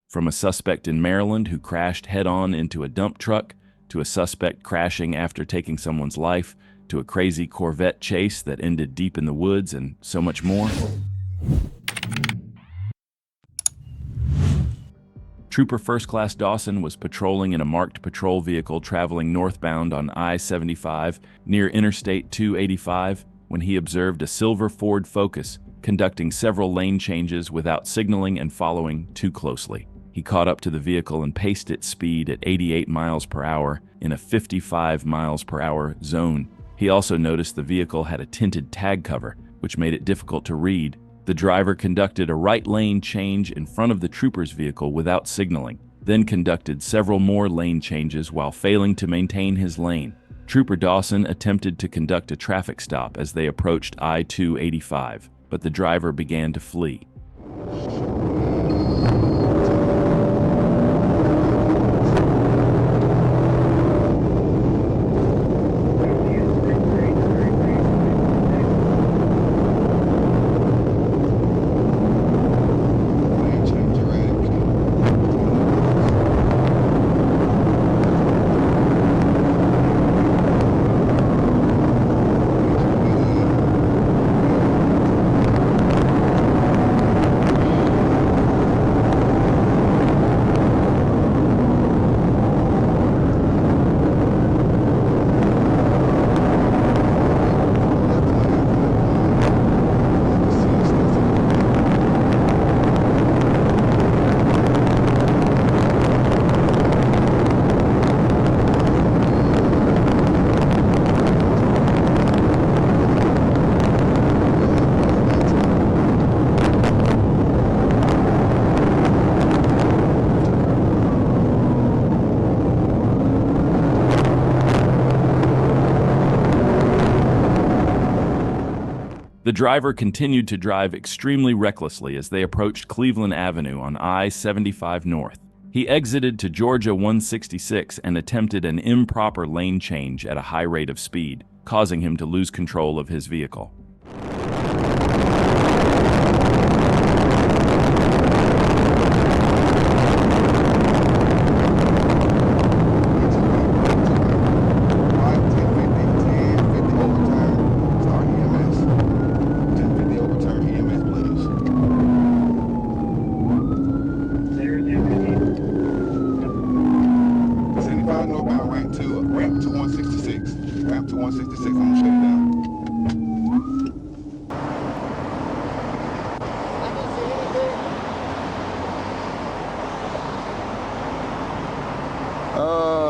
from a suspect in Maryland who crashed head-on into a dump truck, to a suspect crashing after taking someone's life, to a crazy Corvette chase that ended deep in the woods, and so much more. Trooper First Class Dawson was patrolling in a marked patrol vehicle traveling northbound on I-75 near Interstate 285 when he observed a silver Ford Focus conducting several lane changes without signaling and following too closely. He caught up to the vehicle and paced its speed at 88 miles per hour in a 55 miles per hour zone. He also noticed the vehicle had a tinted tag cover, which made it difficult to read. The driver conducted a right lane change in front of the trooper's vehicle without signaling, then conducted several more lane changes while failing to maintain his lane. Trooper Dawson attempted to conduct a traffic stop as they approached I-285, but the driver began to flee. The driver continued to drive extremely recklessly as they approached Cleveland Avenue on I-75 North. He exited to Georgia 166 and attempted an improper lane change at a high rate of speed, causing him to lose control of his vehicle. Ramp to 166, I'm gonna shut it down.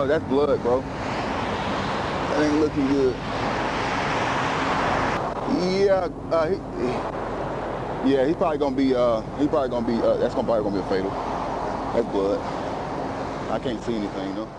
That's blood, bro. That ain't looking good. Yeah, he's probably gonna be, that's probably gonna be a fatal. That's blood. I can't see anything, though.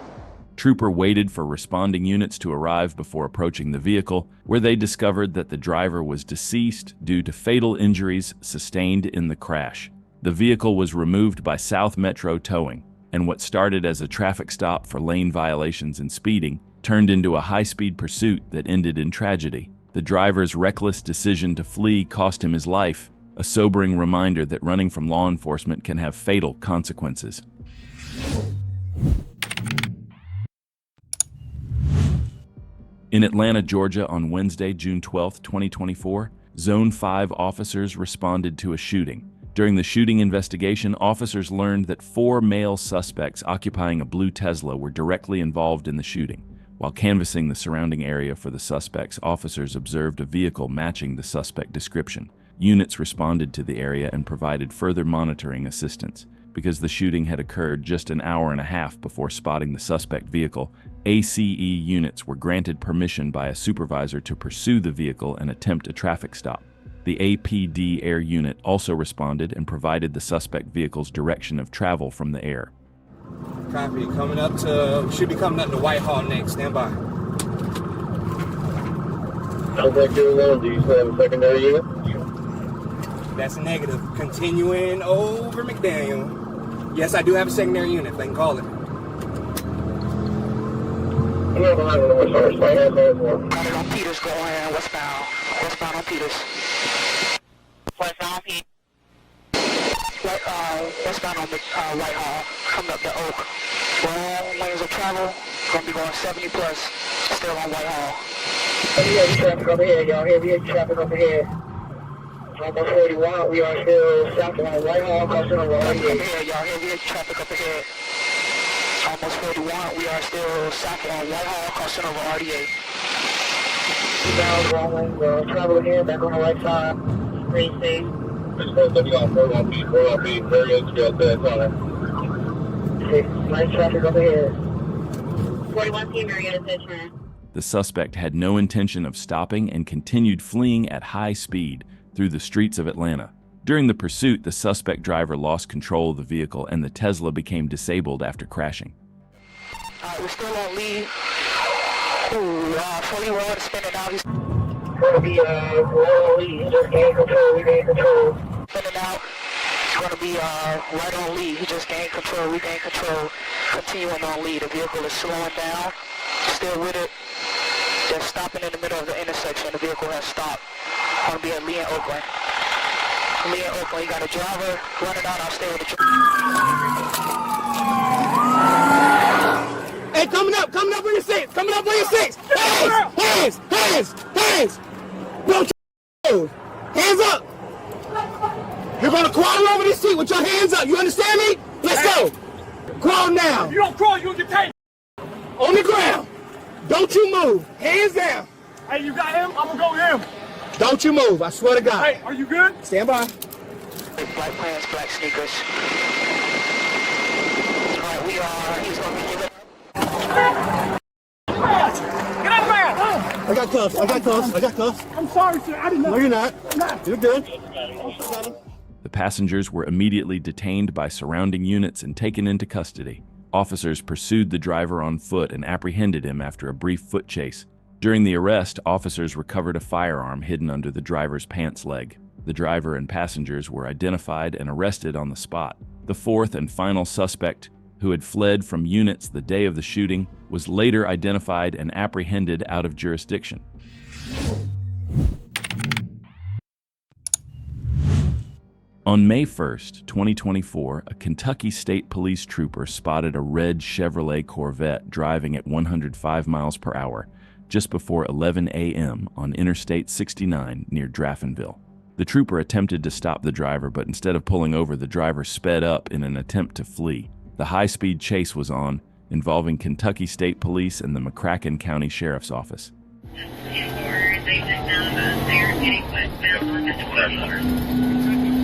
Trooper waited for responding units to arrive before approaching the vehicle, where they discovered that the driver was deceased due to fatal injuries sustained in the crash. The vehicle was removed by South Metro Towing, and what started as a traffic stop for lane violations and speeding turned into a high-speed pursuit that ended in tragedy. The driver's reckless decision to flee cost him his life, a sobering reminder that running from law enforcement can have fatal consequences. In Atlanta, Georgia, on Wednesday, June 12, 2024, Zone 5 officers responded to a shooting. During the shooting investigation, officers learned that 4 male suspects occupying a blue Tesla were directly involved in the shooting. While canvassing the surrounding area for the suspects, officers observed a vehicle matching the suspect description. Units responded to the area and provided further monitoring assistance. Because the shooting had occurred just an hour and a half before spotting the suspect vehicle, ACE units were granted permission by a supervisor to pursue the vehicle and attempt a traffic stop. The APD air unit also responded and provided the suspect vehicle's direction of travel from the air. Copy. Should be coming up to Whitehall next. Stand by. Contact 211, do you still have a secondary unit? That's a negative. Continuing over McDaniel. Yes, I do have a secondary unit. They can call it. Yeah, behind the West Forest, right here, call for. Got it on Peters going westbound. Westbound on Peters. Westbound on Peters. westbound on Whitehall, coming up the Oak. Wrong lanes of travel, gonna be going 70 plus, still on Whitehall. Heavy traffic over here, y'all. Heavy traffic over here. Almost 41, we are still south on Whitehall, crossing over RDA. Over here, y'all. Heavy traffic over here. Almost 41, we are still south on Whitehall, crossing over RDA. Now, wrong lane, travel again, back on the right side. Green safe. Just going to be on 4 areas, got that on it. Nice traffic over here. 41 Team Marietta Station. The suspect had no intention of stopping and continued fleeing at high speed through the streets of Atlanta. During the pursuit, the suspect driver lost control of the vehicle and the Tesla became disabled after crashing. We're still on lead. 40 road is spinning out. He's Gonna be, on lead, just gain control, regain control. spinning out. He's going to be right on lead. He just gained control, regained control, continuing on lead. The vehicle is slowing down, still with it. Just stopping in the middle of the intersection. The vehicle has stopped. Going to be at Lee and Oakland. Lee and Oakland, you got a driver running out. I'll stay with the Hey, coming up on your six. Coming up on your six. Hands. Don't you hands up. You're gonna crawl over this seat with your hands up. You understand me? Let's go. Crawl now. If you don't crawl, you'll get paid. On the ground. Don't you move. Hands down. Hey, you got him? I'm gonna go with him. Don't you move. I swear to God. Hey, are you good? Stand by. black pants, black sneakers. Alright, he's gonna be giving. Get out of there! I got cuffs. I'm sorry, sir. I didn't know. No, you're not. You're good. The passengers were immediately detained by surrounding units and taken into custody. Officers pursued the driver on foot and apprehended him after a brief foot chase. During the arrest, officers recovered a firearm hidden under the driver's pants leg. The driver and passengers were identified and arrested on the spot. The fourth and final suspect, who had fled from units the day of the shooting, was later identified and apprehended out of jurisdiction. On May 1st, 2024, a Kentucky State Police trooper spotted a red Chevrolet Corvette driving at 105 miles per hour just before 11 a.m. on Interstate 69 near Draffinville. The trooper attempted to stop the driver, but instead of pulling over, the driver sped up in an attempt to flee. The high-speed chase was on, involving Kentucky State Police and the McCracken County Sheriff's Office. They are getting westbound on the 24.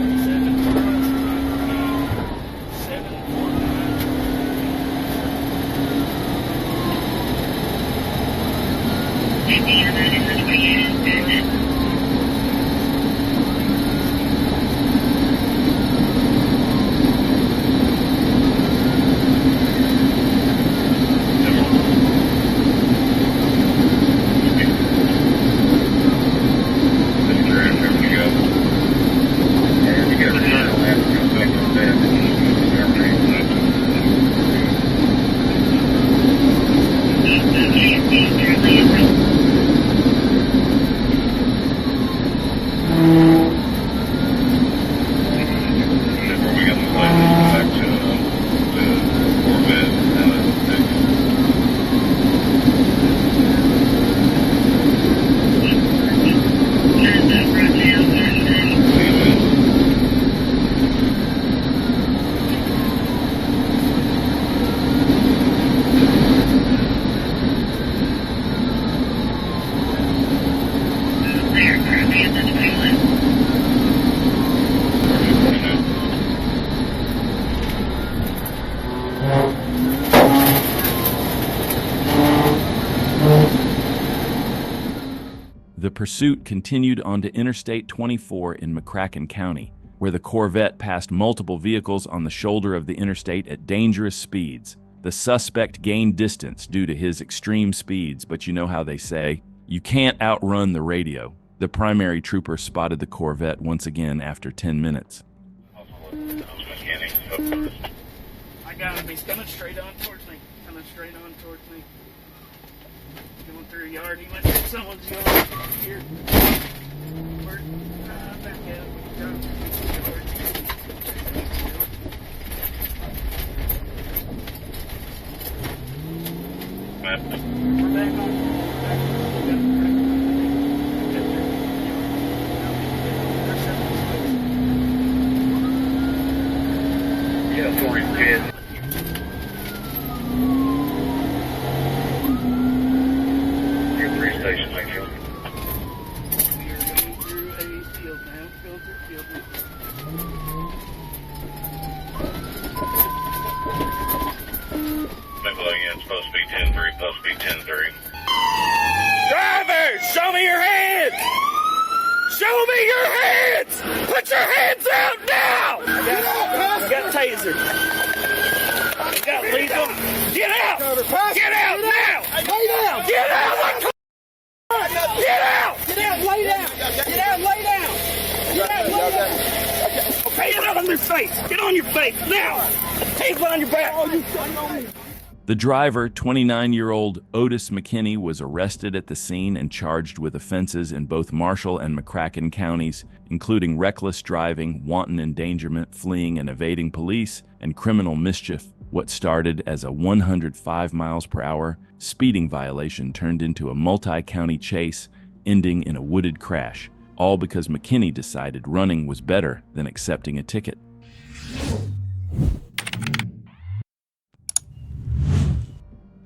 Indiana is the 28. The pursuit continued onto Interstate 24 in McCracken County, where the Corvette passed multiple vehicles on the shoulder of the interstate at dangerous speeds. The suspect gained distance due to his extreme speeds, but you know how they say, you can't outrun the radio. The primary trooper spotted the Corvette once again after 10 minutes. I got him. He's coming straight on towards me. Going through a yard. He went through someone's yard here. Back out. man. We're back on. Yeah, 4010. You're 3 stations, make sure. We're going through a field now. Going through a field now. It's supposed to be 10-3, supposed to be 10-3. Driver, show me your hands! Show me your hands! Put your hands out now! We got taser. We got lethal. Get out! Get out now! Lay down! Get out! Get out! Get out, lay down! Get out, lay down! Get out, lay down! Okay, get on your face. Get on your face now. Hands behind your back. The driver, 29-year-old Otis McKinney, was arrested at the scene and charged with offenses in both Marshall and McCracken counties, including reckless driving, wanton endangerment, fleeing and evading police, and criminal mischief. What started as a 105 miles per hour speeding violation turned into a multi-county chase, ending in a wooded crash, all because McKinney decided running was better than accepting a ticket.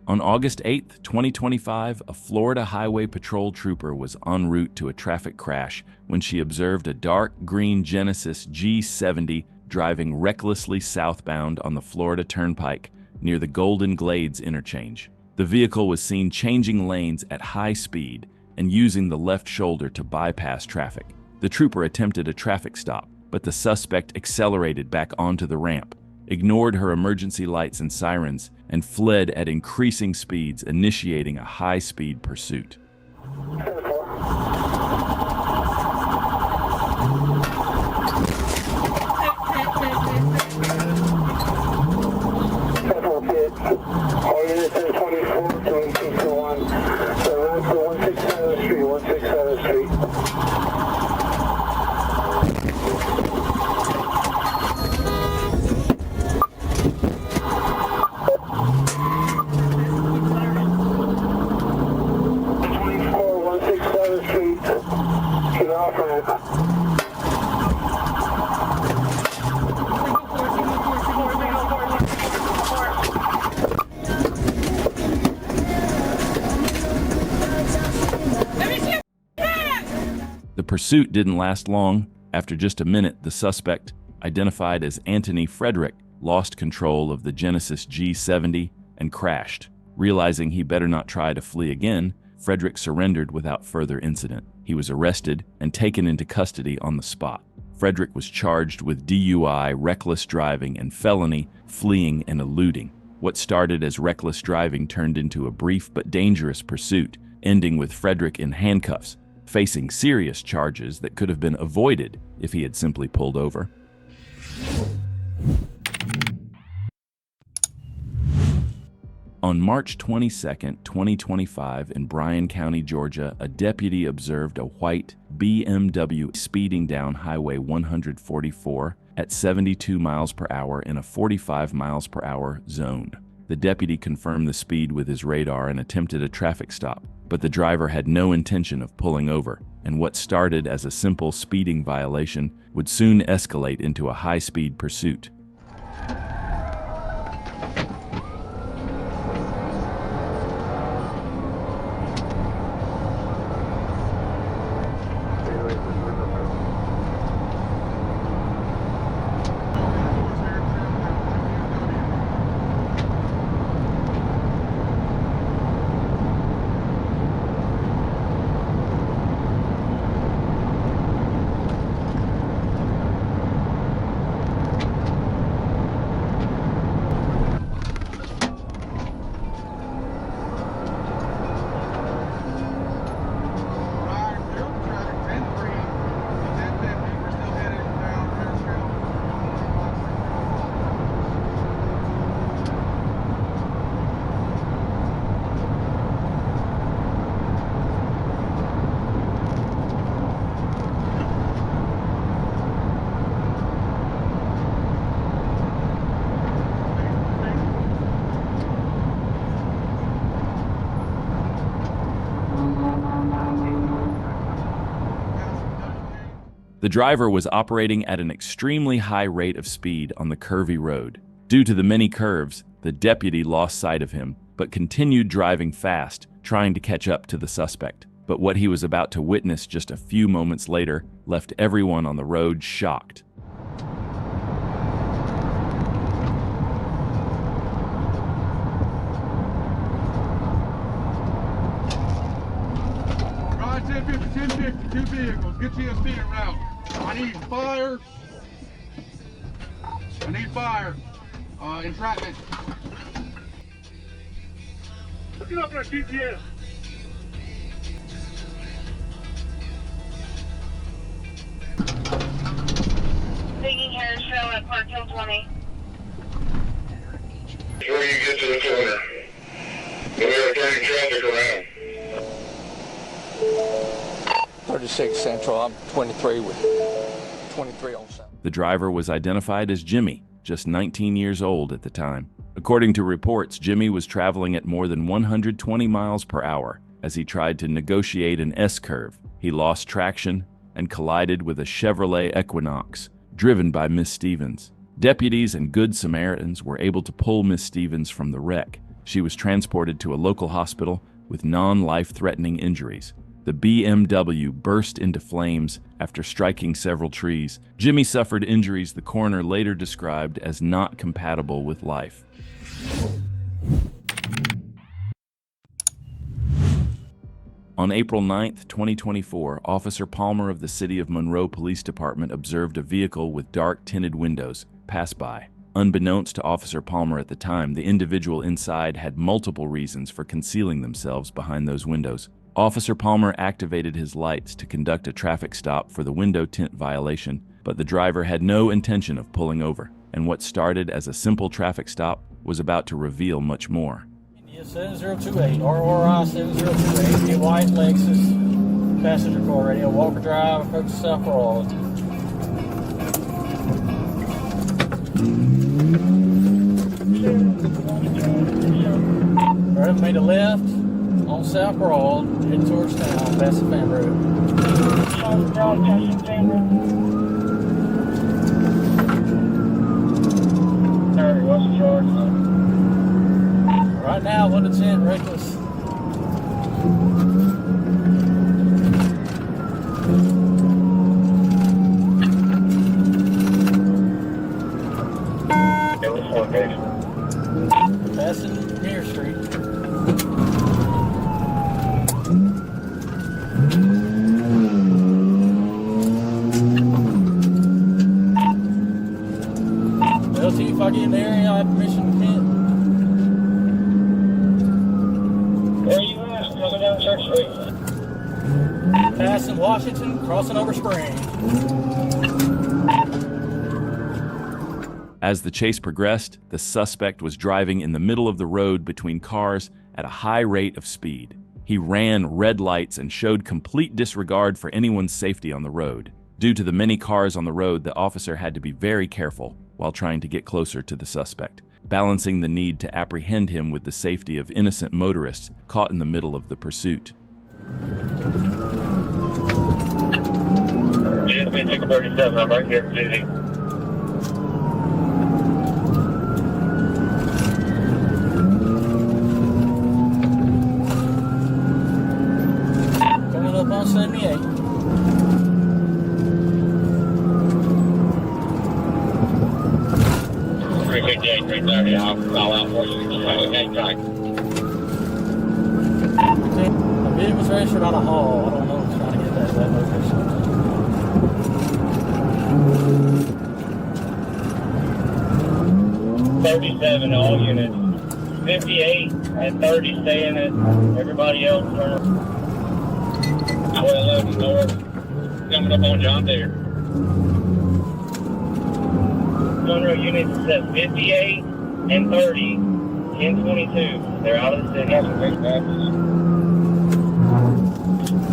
On August 8, 2025, a Florida Highway Patrol trooper was en route to a traffic crash when she observed a dark green Genesis G70 driving recklessly southbound on the Florida Turnpike near the Golden Glades interchange. The vehicle was seen changing lanes at high speed and using the left shoulder to bypass traffic. The trooper attempted a traffic stop, but the suspect accelerated back onto the ramp, ignored her emergency lights and sirens, and fled at increasing speeds, initiating a high-speed pursuit. All units in 24 doing 221. So road to 167th Street, 167th Street. The pursuit didn't last long. After just a minute, the suspect, identified as Anthony Frederick, lost control of the Genesis G70 and crashed. Realizing he better not try to flee again, Frederick surrendered without further incident. He was arrested and taken into custody on the spot. Frederick was charged with DUI, reckless driving, and felony, fleeing and eluding. What started as reckless driving turned into a brief but dangerous pursuit, ending with Frederick in handcuffs, facing serious charges that could have been avoided if he had simply pulled over. On March 22, 2025, in Bryan County, Georgia, a deputy observed a white BMW speeding down Highway 144 at 72 miles per hour in a 45 miles per hour zone. The deputy confirmed the speed with his radar and attempted a traffic stop, but the driver had no intention of pulling over, and what started as a simple speeding violation would soon escalate into a high-speed pursuit. The driver was operating at an extremely high rate of speed on the curvy road. Due to the many curves, the deputy lost sight of him, but continued driving fast, trying to catch up to the suspect. But what he was about to witness just a few moments later left everyone on the road shocked. Ride 1050, 1050, two vehicles. Get you a speeding route. I need fire. Entrapment. Look it up on our GPS. Taking Harrisville at Park Hill 20. Before you get to the corner, we are turning traffic around. 36 Central, I'm 23 with 23 on South. The driver was identified as Jimmy, just 19 years old at the time. According to reports, Jimmy was traveling at more than 120 miles per hour as he tried to negotiate an S-curve. He lost traction and collided with a Chevrolet Equinox, driven by Miss Stevens. Deputies and Good Samaritans were able to pull Miss Stevens from the wreck. She was transported to a local hospital with non-life-threatening injuries. The BMW burst into flames after striking several trees. Jimmy suffered injuries the coroner later described as not compatible with life. On April 9, 2024, Officer Palmer of the City of Monroe Police Department observed a vehicle with dark tinted windows pass by. Unbeknownst to Officer Palmer at the time, the individual inside had multiple reasons for concealing themselves behind those windows. Officer Palmer activated his lights to conduct a traffic stop for the window tint violation, but the driver had no intention of pulling over, and what started as a simple traffic stop was about to reveal much more. India 7028, RRI 7028, a white Lexus, passenger car radio, Walker Drive, approach South Broad. Alright, made a left on South Broad, heading towards town, past the Fan Road. South Broad, past the Fan Road. Alright, what's the charge? Right now, 1 to 10, reckless. It was location. Passing Mirror Street. LT, if I get in the area, I have permission to pin. Where you at? Coming down Church Street. Passing Washington, crossing over Spring. As the chase progressed, the suspect was driving in the middle of the road between cars at a high rate of speed. He ran red lights and showed complete disregard for anyone's safety on the road. Due to the many cars on the road, the officer had to be very careful while trying to get closer to the suspect, balancing the need to apprehend him with the safety of innocent motorists caught in the middle of the pursuit. GSP Ticket 37, I'm right here, Susie. Coming up on 78. I'll out for you. Okay, The vehicle's registered out of Hall. I don't know if it's trying to get that location. $37 all units. 58 and 30 stay in it. Everybody else turn. 1211 north. Coming up on John Deere. Monroe units at 58 and 30, 1022. They're out of the city.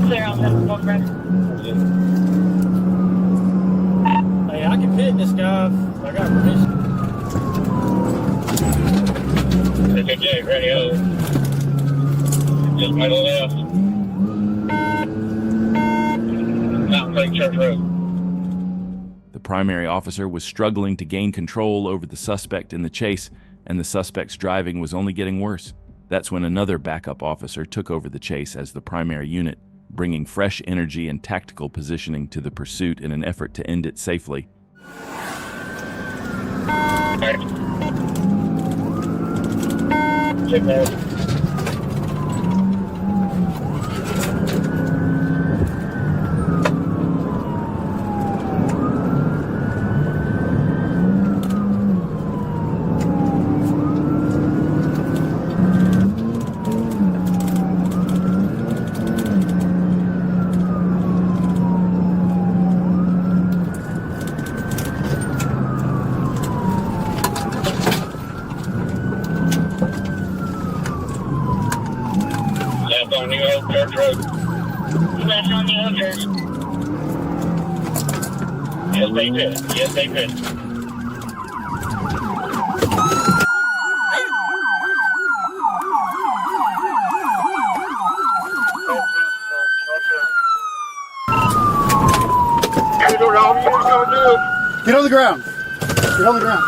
Clear on 7 Walker. Hey, I can pit this guy if I got permission. Okay, radio. Just made a left. Mountain Lake Church Road. primary officer was struggling to gain control over the suspect in the chase, and the suspect's driving was only getting worse. That's when another backup officer took over the chase as the primary unit, bringing fresh energy and tactical positioning to the pursuit in an effort to end it safely. Check that. Left on the old church road. Left on the old church. Yes, they could. Yes, they could. Get on the ground. Get on the ground.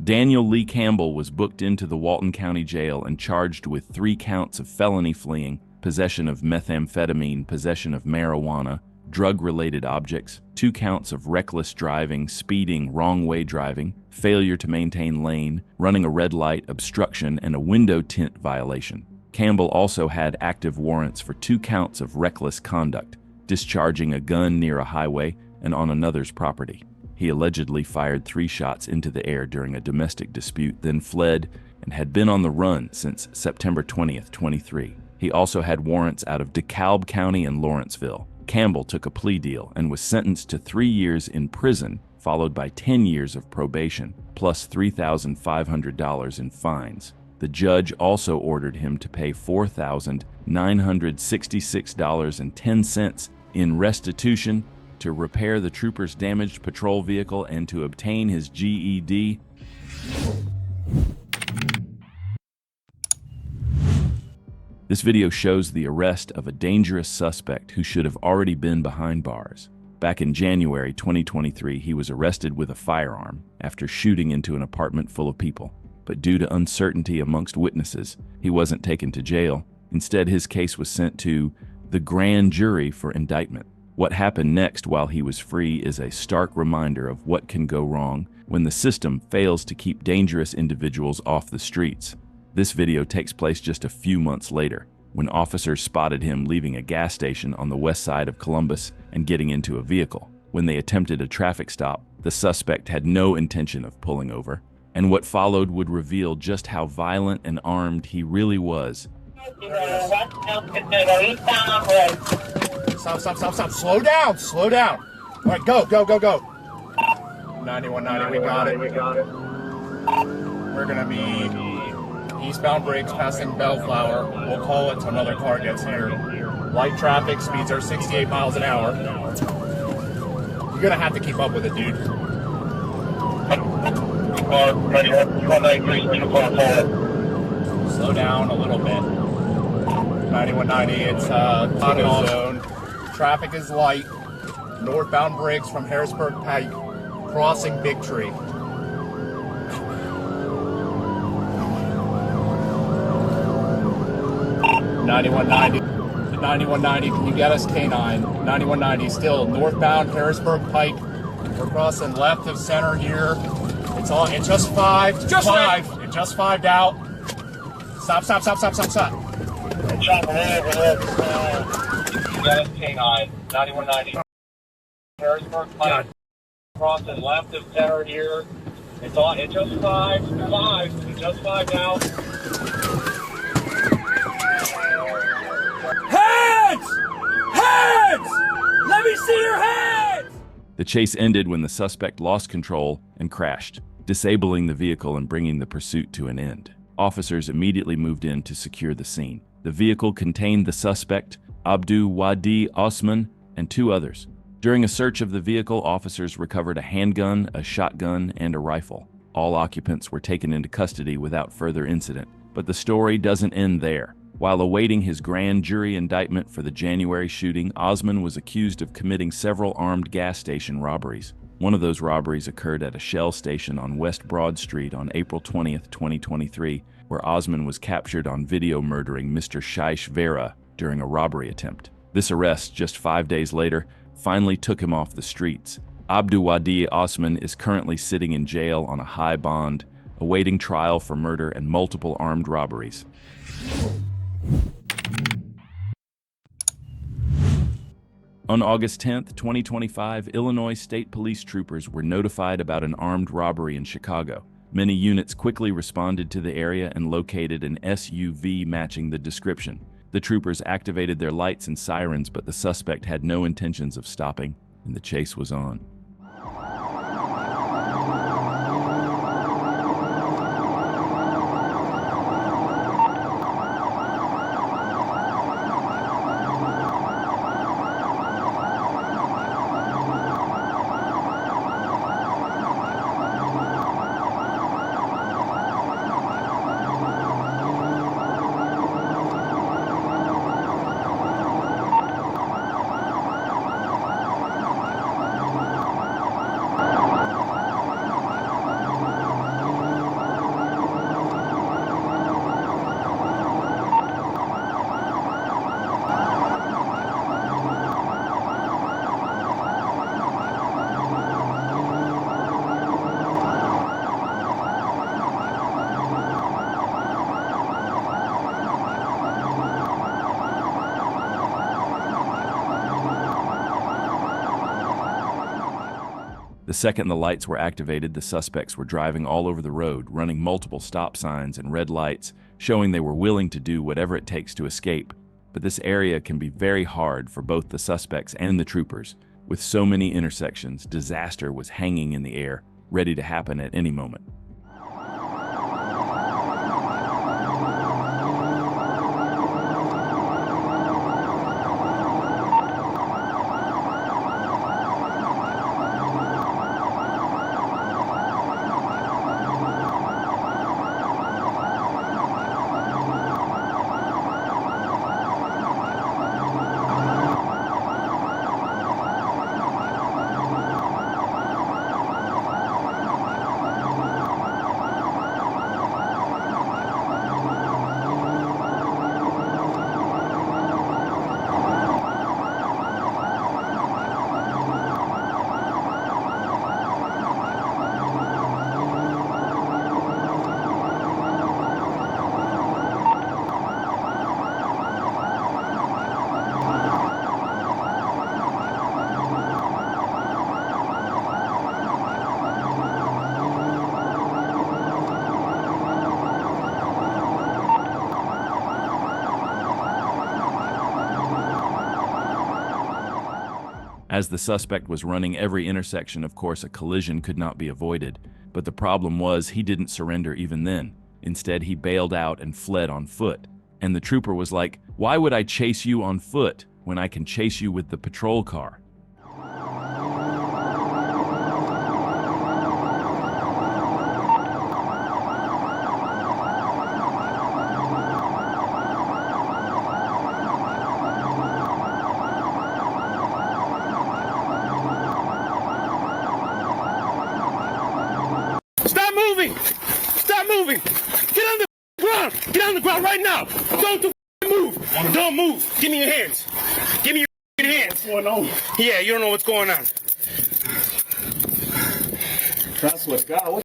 Daniel Lee Campbell was booked into the Walton County Jail and charged with 3 counts of felony fleeing, possession of methamphetamine, possession of marijuana, drug-related objects, 2 counts of reckless driving, speeding, wrong-way driving, failure to maintain lane, running a red light, obstruction, and a window tint violation. Campbell also had active warrants for 2 counts of reckless conduct, discharging a gun near a highway and on another's property. He allegedly fired 3 shots into the air during a domestic dispute, then fled and had been on the run since September 20th, 23. He also had warrants out of DeKalb County and Lawrenceville. Campbell took a plea deal and was sentenced to 3 years in prison, followed by 10 years of probation, plus $3,500 in fines. The judge also ordered him to pay $4,966.10 in restitution to repair the trooper's damaged patrol vehicle and to obtain his GED. This video shows the arrest of a dangerous suspect who should have already been behind bars. Back in January 2023, he was arrested with a firearm after shooting into an apartment full of people. But due to uncertainty amongst witnesses, he wasn't taken to jail. Instead, his case was sent to the grand jury for indictment. What happened next while he was free is a stark reminder of what can go wrong when the system fails to keep dangerous individuals off the streets. This video takes place just a few months later, when officers spotted him leaving a gas station on the west side of Columbus and getting into a vehicle. When they attempted a traffic stop, the suspect had no intention of pulling over, and what followed would reveal just how violent and armed he really was. Stop. Slow down. All right, go. 9190, we got it. We're gonna be eastbound Briggs passing Bellflower. We'll call it till another car gets here. Light traffic, speeds are 68 miles an hour. You're gonna have to keep up with it, dude. Slow down a little bit. 9190, it's auto zone. Traffic is light. Northbound Briggs from Harrisburg Pike, crossing Big Tree. $91.90, can you get us K9? $91.90, still northbound Harrisburg Pike. We're crossing left of center here. It's just 5. Just 5. It just 5'd out. Stop. Yes, K9, 9190. Harrisburg Pike, crossing left of center here. It's just 5. It's just 5 now. Hands! Let me see your hands! The chase ended when the suspect lost control and crashed, disabling the vehicle and bringing the pursuit to an end. Officers immediately moved in to secure the scene. The vehicle contained the suspect, Abdu Wadi Osman, and 2 others. During a search of the vehicle, officers recovered a handgun, a shotgun, and a rifle. All occupants were taken into custody without further incident. But the story doesn't end there. While awaiting his grand jury indictment for the January shooting, Osman was accused of committing several armed gas station robberies. One of those robberies occurred at a Shell station on West Broad Street on April 20, 2023, where Osman was captured on video murdering Mr. Shaish Vera during a robbery attempt. This arrest, just 5 days later, finally took him off the streets. Abduwadi Osman is currently sitting in jail on a high bond, awaiting trial for murder and multiple armed robberies. On August 10, 2025, Illinois State Police troopers were notified about an armed robbery in Chicago. Many units quickly responded to the area and located an SUV matching the description. The troopers activated their lights and sirens, but the suspect had no intentions of stopping, and the chase was on. The second the lights were activated, the suspects were driving all over the road, running multiple stop signs and red lights, showing they were willing to do whatever it takes to escape. But this area can be very hard for both the suspects and the troopers. With so many intersections, disaster was hanging in the air, ready to happen at any moment. As the suspect was running every intersection, of course, a collision could not be avoided. But the problem was he didn't surrender even then. Instead, he bailed out and fled on foot. And the trooper was like, "Why would I chase you on foot when I can chase you with the patrol car?" Stop moving! Get on the ground! Get on the ground right now! Don't move! Don't move! Give me your hands! Give me your hands! What's going on? Yeah, you don't know what's going on. Trust with God.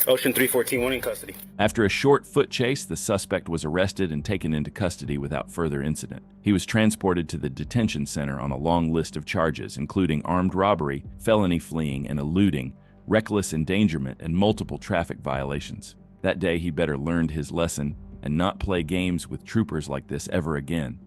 Ocean 314, one in custody. After a short foot chase, the suspect was arrested and taken into custody without further incident. He was transported to the detention center on a long list of charges, including armed robbery, felony fleeing and eluding, reckless endangerment, and multiple traffic violations. That day, he better learned his lesson and not play games with troopers like this ever again.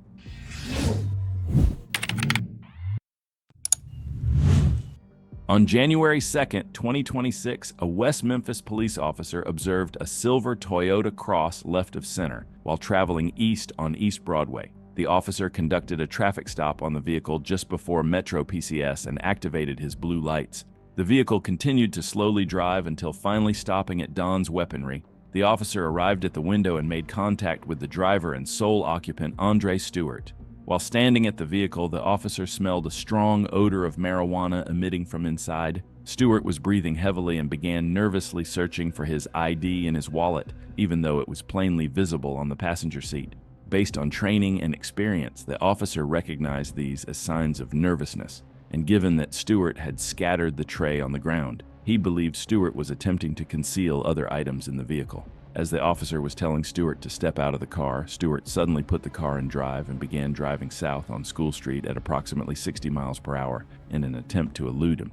On January 2nd, 2026, a West Memphis police officer observed a silver Toyota Cross left of center while traveling east on East Broadway. The officer conducted a traffic stop on the vehicle just before Metro PCS and activated his blue lights. The vehicle continued to slowly drive until finally stopping at Don's Weaponry, The officer arrived at the window and made contact with the driver and sole occupant, Andre Stewart. While standing at the vehicle, the officer smelled a strong odor of marijuana emitting from inside. Stewart was breathing heavily and began nervously searching for his ID in his wallet, even though it was plainly visible on the passenger seat. Based on training and experience, the officer recognized these as signs of nervousness, and given that Stewart had scattered the tray on the ground, he believed Stewart was attempting to conceal other items in the vehicle. As the officer was telling Stewart to step out of the car, Stewart suddenly put the car in drive and began driving south on School Street at approximately 60 miles per hour in an attempt to elude him.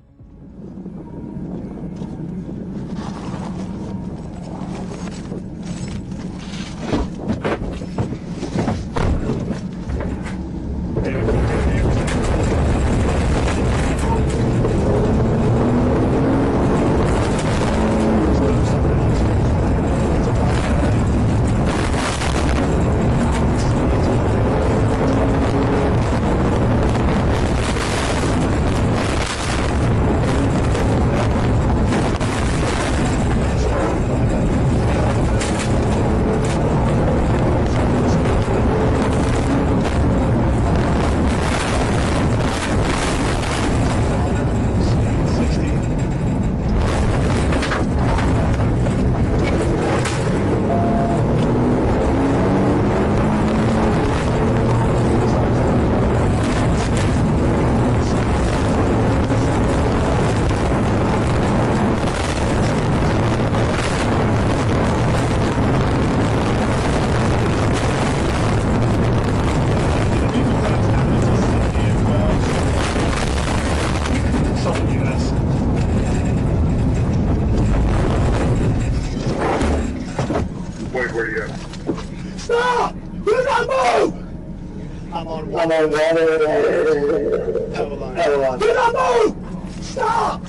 Do not move! Stop!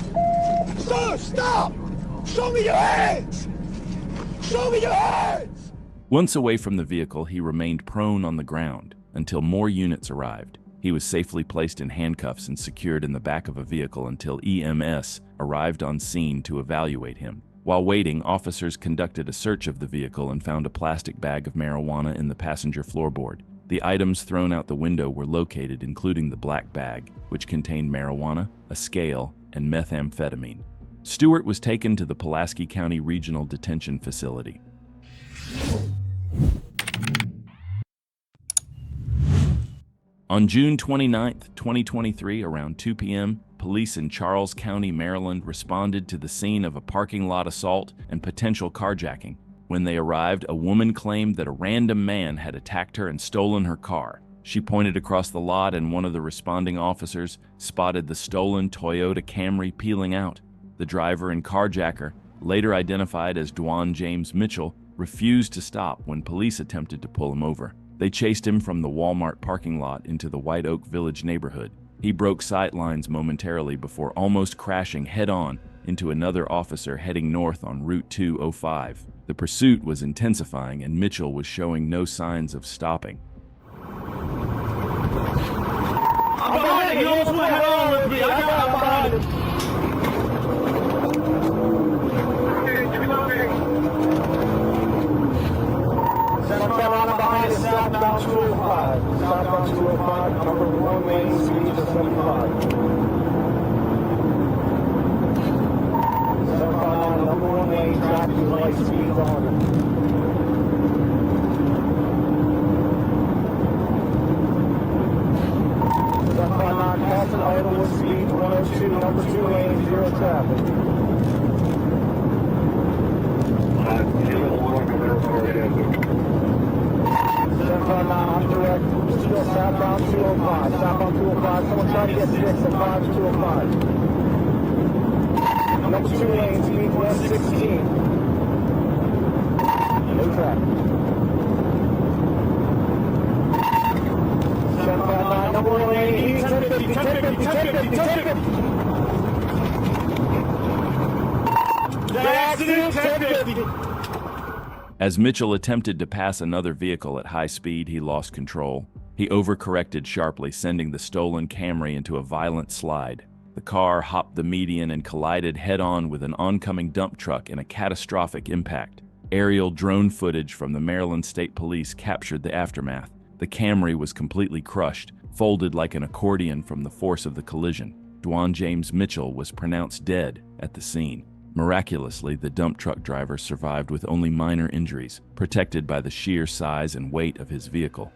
Sir, stop! Show me your hands! Show me your hands! Once away from the vehicle, he remained prone on the ground until more units arrived. He was safely placed in handcuffs and secured in the back of a vehicle until EMS arrived on scene to evaluate him. While waiting, officers conducted a search of the vehicle and found a plastic bag of marijuana in the passenger floorboard. The items thrown out the window were located, including the black bag, which contained marijuana, a scale, and methamphetamine. Stewart was taken to the Pulaski County Regional Detention Facility. On June 29, 2023, around 2 p.m., police in Charles County, Maryland, responded to the scene of a parking lot assault and potential carjacking. When they arrived, a woman claimed that a random man had attacked her and stolen her car. She pointed across the lot, and one of the responding officers spotted the stolen Toyota Camry peeling out. The driver and carjacker, later identified as Dwan James Mitchell, refused to stop when police attempted to pull him over. They chased him from the Walmart parking lot into the White Oak Village neighborhood. He broke sight lines momentarily before almost crashing head-on into another officer heading north on Route 205. The pursuit was intensifying, and Mitchell was showing no signs of stopping. I'm behind you. You almost went head-on with me. I'm behind you. South Carolina behind is southbound 205. Southbound 205, number 1 lane, speed to 75. South Carolina, number 1 lane, traffic light, speed to 100. South Carolina, passing Idlewood, speed 102, number 2 lane, 0 traffic. I'm direct, still southbound 205, southbound 205, someone trying to get 6 at 5205. Number 2 lane, speed 116. No traffic. 759, number 1 lane, 1050, 1050, 1050, 1050. The accident, 1050. As Mitchell attempted to pass another vehicle at high speed, he lost control. He overcorrected sharply, sending the stolen Camry into a violent slide. The car hopped the median and collided head-on with an oncoming dump truck in a catastrophic impact. Aerial drone footage from the Maryland State Police captured the aftermath. The Camry was completely crushed, folded like an accordion from the force of the collision. Dwan James Mitchell was pronounced dead at the scene. Miraculously, the dump truck driver survived with only minor injuries, protected by the sheer size and weight of his vehicle.